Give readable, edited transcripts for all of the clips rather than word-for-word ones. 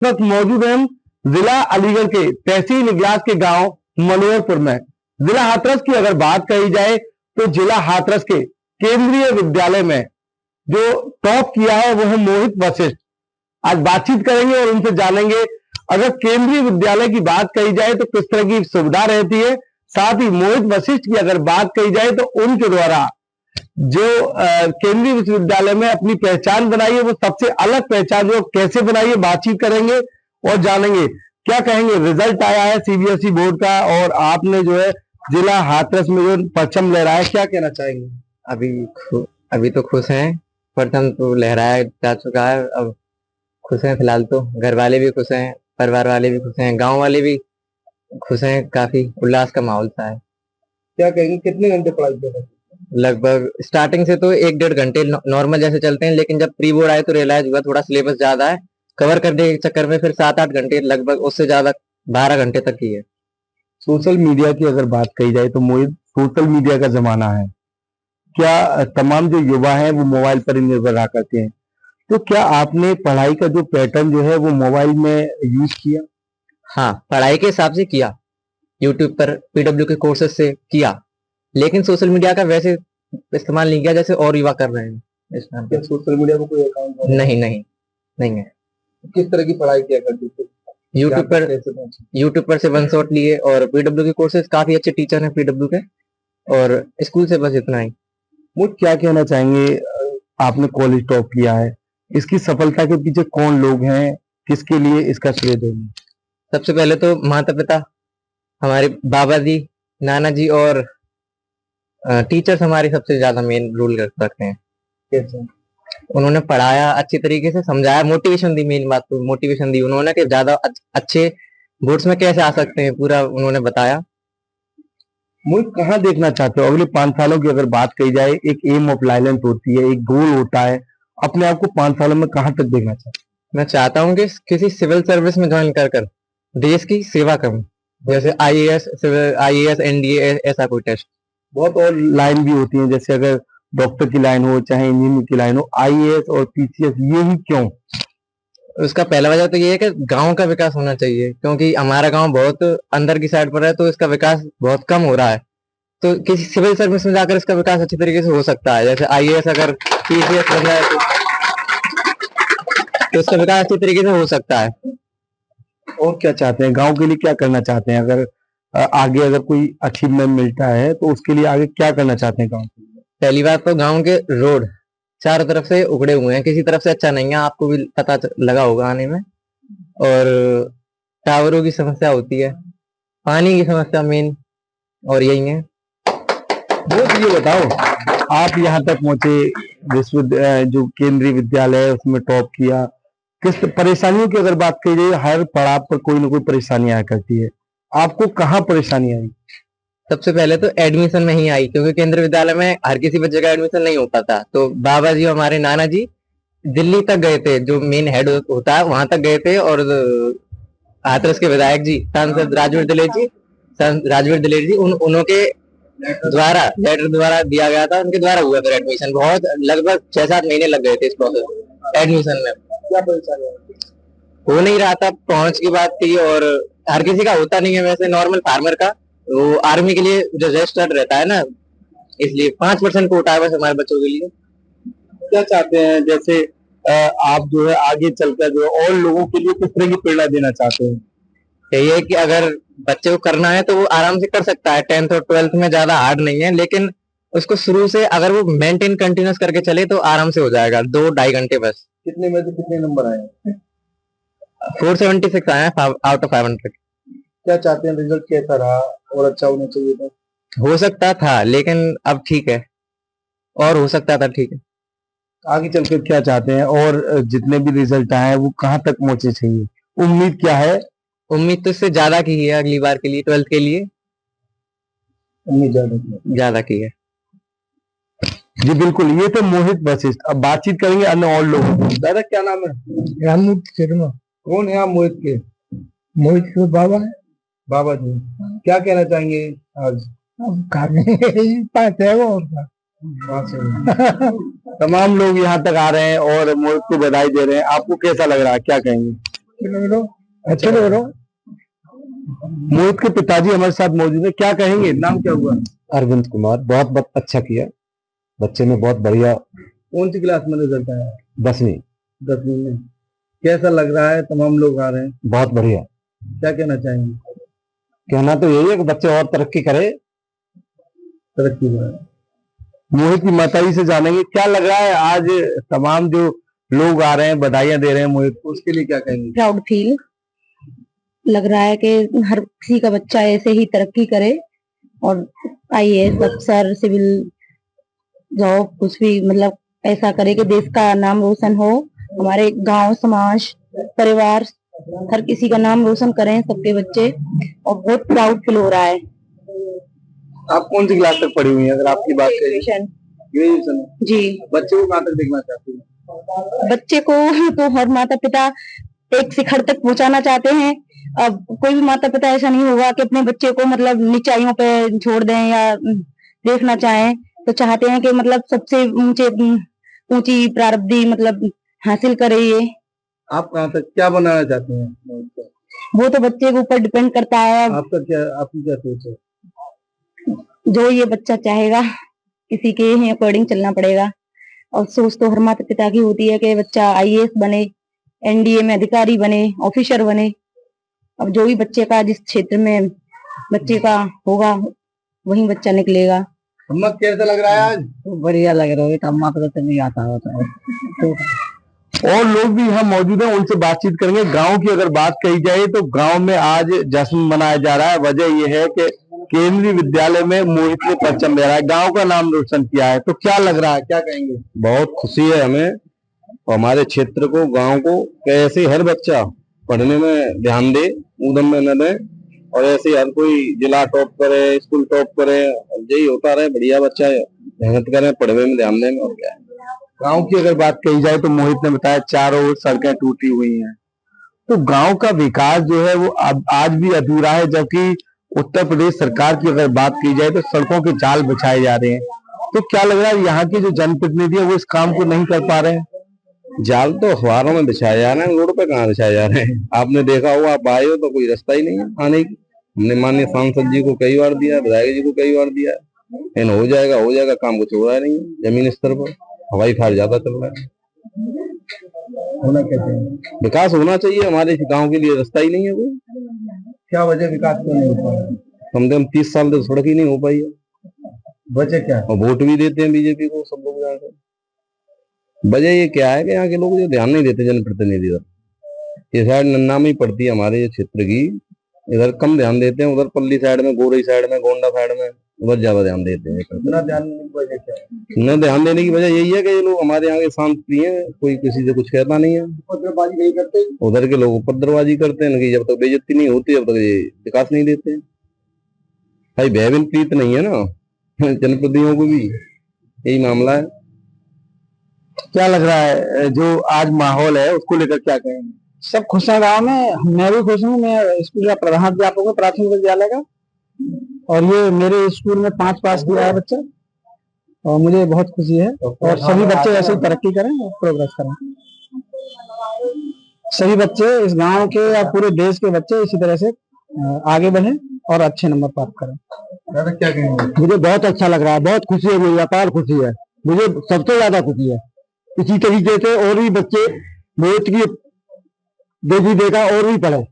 वक्त मौजूद हैं हम जिला अलीगढ़ के तहसील इगलास के गांव मनोहरपुर में। जिला हाथरस की अगर बात कही जाए तो जिला हाथरस के केंद्रीय विद्यालय में जो टॉप किया है वो है मोहित वशिष्ठ। आज बातचीत करेंगे और उनसे जानेंगे अगर केंद्रीय विद्यालय की बात कही जाए तो किस तरह की सुविधा रहती है, साथ ही मोहित वशिष्ठ की अगर बात कही जाए तो उनके द्वारा जो केंद्रीय विश्वविद्यालय में अपनी पहचान बनाई है वो सबसे अलग पहचान जो कैसे बनाई है, बातचीत करेंगे और जानेंगे क्या कहेंगे। रिजल्ट आया है सीबीएसई बोर्ड का और आपने जो है जिला हाथरस में जो परचम लहराया है, क्या कहना चाहेंगे? अभी तो खुश हैं, परचम तो लहराया जा चुका है, अब खुश हैं फिलहाल तो। घर वाले भी खुश हैं, परिवार वाले भी खुश हैं, गांव वाले भी खुश हैं, काफी उल्लास का माहौल सा है। क्या कहेंगे कितने घंटे पढ़ाई कर रहे हैं? लगभग स्टार्टिंग से तो 1-1.5 घंटे नॉर्मल जैसे चलते हैं, लेकिन जब प्री बोर्ड आए तो रियलाइज हुआ थोड़ा सिलेबस ज्यादा है, कवर करने के चक्कर में फिर 7-8 घंटे, लगभग उससे ज्यादा 12 घंटे तक की है। सोशल मीडिया की अगर बात कही जाए तो मोहित सोशल मीडिया का जमाना है, क्या तमाम जो युवा हैं वो मोबाइल पर ही निर्भर रहा करते हैं, तो क्या आपने पढ़ाई का जो पैटर्न जो है वो मोबाइल में यूज किया? हाँ, पढ़ाई के हिसाब से किया, यूट्यूब पर पीडब्ल्यू के कोर्सेज से किया, लेकिन सोशल मीडिया का वैसे इस्तेमाल नहीं किया जैसे और युवा कर रहे हैं इस टाइम पे। सोशल मीडिया को कोई अकाउंट नहीं है। किस तरह की पढ़ाई किया करते थे? यूट्यूब पर से वन शॉट लिए और पीडब्ल्यू के कोर्सेज, काफी अच्छे टीचर हैं पीडब्ल्यू के, और स्कूल से बस इतना ही। मुझे क्या कहना चाहेंगे, आपने कॉलेज टॉप किया है, इसकी सफलता के पीछे कौन लोग हैं, किसके लिए इसका श्रेय देंगे? सबसे पहले तो माता पिता, हमारे बाबा जी, नाना जी और टीचर्स हमारे सबसे ज्यादा मेन रोल रखते हैं। कैसे? उन्होंने पढ़ाया, अच्छी तरीके से समझाया, मोटिवेशन दी, मेन बात तो मोटिवेशन दी उन्होंने कि ज्यादा अच्छे बोर्ड्स में कैसे आ सकते हैं, पूरा उन्होंने बताया। मुझे कहाँ देखना चाहते हो अगले 5 सालों की अगर बात कही जाए? एक एम ऑफ लाइलेंस होती है, एक गोल होता है, अपने आप को 5 सालों में कहाँ तक देखना चाहते हो? मैं चाहता हूँ कि किसी सिविल सर्विस में ज्वाइन कर देश की सेवा करूं, जैसे आईएएस, एनडीए, ऐसा कोई टेस्ट। बहुत और लाइन भी होती है, जैसे अगर डॉक्टर की लाइन हो चाहे इंजीनियर की लाइन हो, आईएएस और पीसीएस, ये ही क्यों? उसका पहला वजह तो ये है कि गांव का विकास होना चाहिए, क्योंकि हमारा गांव बहुत अंदर की साइड पर है, तो इसका विकास बहुत कम हो रहा है। तो किसी सिविल सर्विस में जाकर इसका विकास अच्छी तरीके से हो सकता है, जैसे आईएएस अगर पीसीएस बन जाए तो इसका विकास अच्छी तरीके से हो सकता है। और क्या चाहते हैं, गांव के लिए क्या करना चाहते हैं? अगर आगे अगर कोई अचीवमेंट मिलता है तो उसके लिए आगे क्या करना चाहते हैं गांव के लिए? पहली बात तो गांव के रोड चारों तरफ से उखड़े हुए हैं, किसी तरफ से अच्छा नहीं है, आपको भी पता लगा होगा आने में। और टावरों की समस्या होती है, पानी की समस्या मेन, और यही है। वो ये बताओ, आप यहाँ तक पहुंचे, जो केंद्रीय विद्यालय है उसमें टॉप किया, किस परेशानियों की अगर बात की जाए, हर पड़ाव पर कोई ना कोई परेशानी आया करती है, आपको कहाँ परेशानी आई? सबसे पहले तो एडमिशन में ही आई, क्योंकि केंद्रीय विद्यालय में हर किसी बच्चे का एडमिशन नहीं हो पाता। तो बाबा जी, हमारे नाना जी दिल्ली तक गए थे, जो मेन हेड होता है वहां तक गए थे, और हाथरस के विधायक जी, सांसद राजवीर दिलेर जी, उन्हों के द्वारा लेटर द्वारा दिया गया था, उनके द्वारा हुआ था एडमिशन। बहुत लगभग 6-7 महीने लग गए थे इस प्रोसेस एडमिशन में। क्या परेशानी हो नहीं रहा था, पहुंच की बात थी, और हर किसी का होता नहीं है वैसे, नॉर्मल फार्मर का वो आर्मी के लिए जो रजिस्टर्ड रहता है ना, इसलिए 5% कोटा है बस हमारे बच्चों के लिए। क्या चाहते हैं, जैसे आप जो है आगे चलकर जो है और लोगों के लिए किस तरह की प्रेरणा देना चाहते हैं? यही है कि अगर बच्चे को करना है तो वो आराम से कर सकता है, 10th और 12th में ज्यादा हार्ड नहीं है, लेकिन उसको शुरू से अगर वो मेंटेन कंटिन्यूस करके चले तो आराम से हो जाएगा, 2-2.5 घंटे बस। कितने में से कितने नंबर आए? 476 आए आउट ऑफ 500। क्या चाहते हैं, रिजल्ट कैसा रहा और अच्छा होना चाहिए था? हो सकता था, लेकिन अब ठीक है, और हो सकता था, ठीक है। आगे चलकर क्या चाहते हैं, और जितने भी रिजल्ट आए वो कहाँ तक पहुंचे चाहिए, उम्मीद क्या है? उम्मीद तो इससे ज्यादा की है, अगली बार के लिए, 12th के लिए उम्मीद ज्यादा की है। जी बिल्कुल, ये तो मोहित वशिष्ठ। अब बातचीत करेंगे अन्य और लोगों से। दादा क्या नाम है? रामूर्ति शर्मा। कौन है आप मोहित के? मोहित के बाबा है। बाबा जी, क्या कहना चाहेंगे आज? अब पास है वो और क्या। तमाम लोग यहाँ तक आ रहे हैं और मोहित को बधाई दे रहे हैं, आपको कैसा लग रहा है, क्या कहेंगे? किलो अच्छे किलो। मोहित के पिताजी हमारे साथ मौजूद है, क्या कहेंगे? नाम क्या हुआ? अरविंद कुमार। बहुत अच्छा किया बच्चे ने, बहुत बढ़िया। कौन सी क्लास में रिजल्ट आया? 10वीं। 10वीं में। कैसा लग रहा है? तमाम लोग आ रहे हैं। बहुत बढ़िया। क्या कहना चाहेंगे? कहना तो यही है कि बच्चे और तरक्की करे। तरक्की करे। मोहित की माताजी से जानेंगे क्या लग रहा है आज तमाम जो लोग आ रहे हैं, बधाइयां दे रहे हैं मोहित को, उसके लिए क्या कहेंगे? प्राउड फील लग रहा है कि हर किसी का बच्चा ऐसे ही तरक्की करे और आईएएस अफसर, सिविल जॉब, कुछ भी मतलब ऐसा करे कि देश का नाम रोशन हो, हमारे गांव, समाज, परिवार, हर किसी का नाम रोशन करें सबके बच्चे, और बहुत प्राउड फील हो रहा है। आप कौन सी क्लास तक पढ़ी हुई हैं? अगर आपकी बात करें ग्रेजुएशन जी। बच्चे को कहाँ तक देखना चाहती हैं? बच्चे को तो हर माता पिता एक शिखर तक पहुंचाना चाहते हैं। अब कोई भी माता पिता ऐसा नहीं होगा कि अपने बच्चे को मतलब नीचाइयों पे छोड़ दें या देखना चाहें, तो चाहते हैं कि मतलब सबसे ऊंची प्रारब्धि मतलब हासिल करे ये। आप कहाँ तक क्या बनाना चाहते हैं? वो तो बच्चे के ऊपर डिपेंड करता है। आपकी क्या सोच है? जो ये बच्चा चाहेगा, किसी के ही अकॉर्डिंग चलना पड़ेगा। और सोच तो हर माता पिता की होती है कि बच्चा आईएएस बने, एनडीए में अधिकारी बने, ऑफिसर बने। अब जो भी बच्चे का जिस क्षेत्र में बच्चे का होगा वही बच्चा निकलेगा। अम्मा कैसा लग रहा है आज? बढ़िया लग रहा है। अम्मा को तो नहीं आता होता है। और लोग भी यहाँ मौजूद हैं, उनसे बातचीत करेंगे। गांव की अगर बात कही जाए तो गांव में आज जश्न मनाया जा रहा है। वजह यह है कि केंद्रीय विद्यालय में मोहित ने परचम लहराया है, गांव का नाम रोशन किया है। तो क्या लग रहा है, क्या कहेंगे? बहुत खुशी है हमें और हमारे क्षेत्र को, गांव को, कैसे हर बच्चा पढ़ने में ध्यान दे, उदम में न दे, और ऐसे हर कोई जिला टॉप करे, स्कूल टॉप करे, यही होता रहे। बढ़िया बच्चा मेहनत करें, पढ़ने में ध्यान दें, और क्या है। गांव की अगर बात कही जाए तो मोहित ने बताया चारों ओर सड़कें टूटी हुई हैं। तो गांव का विकास जो है वो आज भी अधूरा है, जबकि उत्तर प्रदेश सरकार की अगर बात की जाए तो सड़कों के जाल बिछाए जा रहे हैं। तो क्या लग रहा है यहाँ के जो जनप्रतिनिधि है वो इस काम को नहीं कर पा रहे हैं? जाल तो अखबारों में बिछाए जा रहे हैं, रोड पे कहाँ बिछाए जा रहे हैं? आपने देखा होगा, आप आए हो तो कोई रास्ता ही नहीं है आने की। हमने माननीय सांसद जी को कई बार दिया, विधायक जी को कई बार दिया, लेकिन हो जाएगा काम कुछ हो रहा नहीं है। जमीन स्तर पर हवाई फायर ज्यादा चल रहा है। होना क्या चाहिए? विकास होना चाहिए हमारे गांव के लिए, रास्ता ही नहीं है कोई। क्या वजह विकास क्यों नहीं हो पा रहा? कम से कम 30 साल तक सड़क ही नहीं हो पाई है। वजह क्या है? और वोट भी देते हैं बीजेपी को सब लोग जाकर। वजह ये क्या है कि यहाँ के लोग जो ध्यान नहीं देते जनप्रतिनिधि, ये साइड नन्ना में ही पड़ती है हमारे क्षेत्र की, इधर कम ध्यान देते हैं। उधर पल्ली साइड में, गोरई साइड में, गोंडा साइड में उधर ज्यादा ध्यान देते हैं। इतना ध्यान देने की वजह क्या है? न ध्यान देने की वजह यही है कि ये लोग हमारे यहाँ के शांत प्रिय हैं, कोई किसी से कुछ कहता नहीं है, उपद्रवबाजी नहीं करते। उधर के लोग उपद्रवबाजी करते हैं कि जब तक बेइज्जती नहीं होती जब तक ये विकास नहीं देते। भाई भयभीन प्रीत नहीं है ना जनप्रतिनिधियों को भी, यही मामला है। क्या लग रहा है जो आज माहौल है उसको लेकर क्या कहेंगे? सब खुश है गाँव में, मैं भी खुश हूँ। मैं स्कूल का प्रधानाध्यापक हूँ प्राथमिक विद्यालय का, और ये मेरे स्कूल में 5 पास किया है बच्चा, और मुझे बहुत खुशी है। और सभी बच्चे ऐसे ही तरक्की करें और प्रोग्रेस करें। सभी बच्चे इस गांव के या पूरे देश के बच्चे इसी तरह से आगे बढ़ें और अच्छे नंबर प्राप्त करें। दादा क्या कहेंगे? मुझे बहुत अच्छा लग रहा है, बहुत खुशी है, मुझे अपार खुशी है। मुझे सबसे ज्यादा खुशी है। इसी तरीके से और भी बच्चे मोहित की देवी देखा और भी पढ़े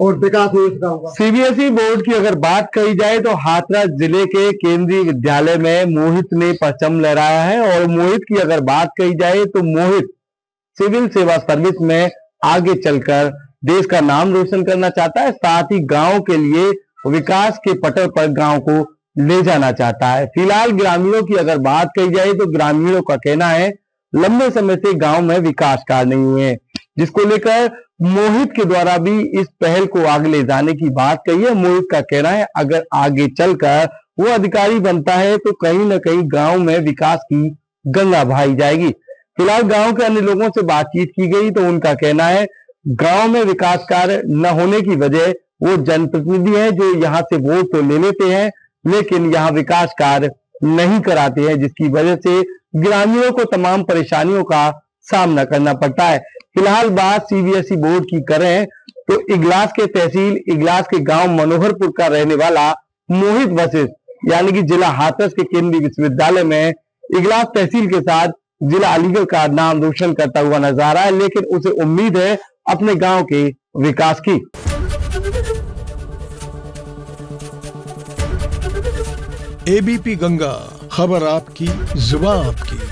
और विकास हो। सीबीएसई बोर्ड की अगर बात कही जाए तो हाथरस जिले के केंद्रीय विद्यालय में मोहित ने परचम लहराया है। और मोहित की अगर बात कही जाए तो मोहित सिविल सेवा सर्विस में आगे चलकर देश का नाम रोशन करना चाहता है, साथ ही गांव के लिए विकास के पटल पर गांव को ले जाना चाहता है। फिलहाल ग्रामीणों की अगर बात कही जाए तो ग्रामीणों का कहना है लंबे समय से गांव में विकास कार्य नहीं हुए, जिसको लेकर मोहित के द्वारा भी इस पहल को आगे ले जाने की बात कही है। मोहित का कहना है अगर आगे चलकर वो अधिकारी बनता है तो कहीं ना कहीं गांव में विकास की गंगा बहाई जाएगी। फिलहाल गांव के अन्य लोगों से बातचीत की गई तो उनका कहना है गांव में विकास कार्य न होने की वजह वो जनप्रतिनिधि हैं जो यहाँ से वोट तो ले लेते हैं लेकिन यहाँ विकास कार्य नहीं कराते हैं, जिसकी वजह से ग्रामीणों को तमाम परेशानियों का सामना करना पड़ता है। फिलहाल बात CBSE बोर्ड की करें तो इगलास के तहसील इगलास के गांव मनोहरपुर का रहने वाला मोहित वशिष्ठ यानी कि जिला हाथरस के केंद्रीय विश्वविद्यालय में इगलास तहसील के साथ जिला अलीगढ़ का नाम रोशन करता हुआ नजर आ रहा है, लेकिन उसे उम्मीद है अपने गांव के विकास की। ABP गंगा, खबर आपकी, जुबान आपकी।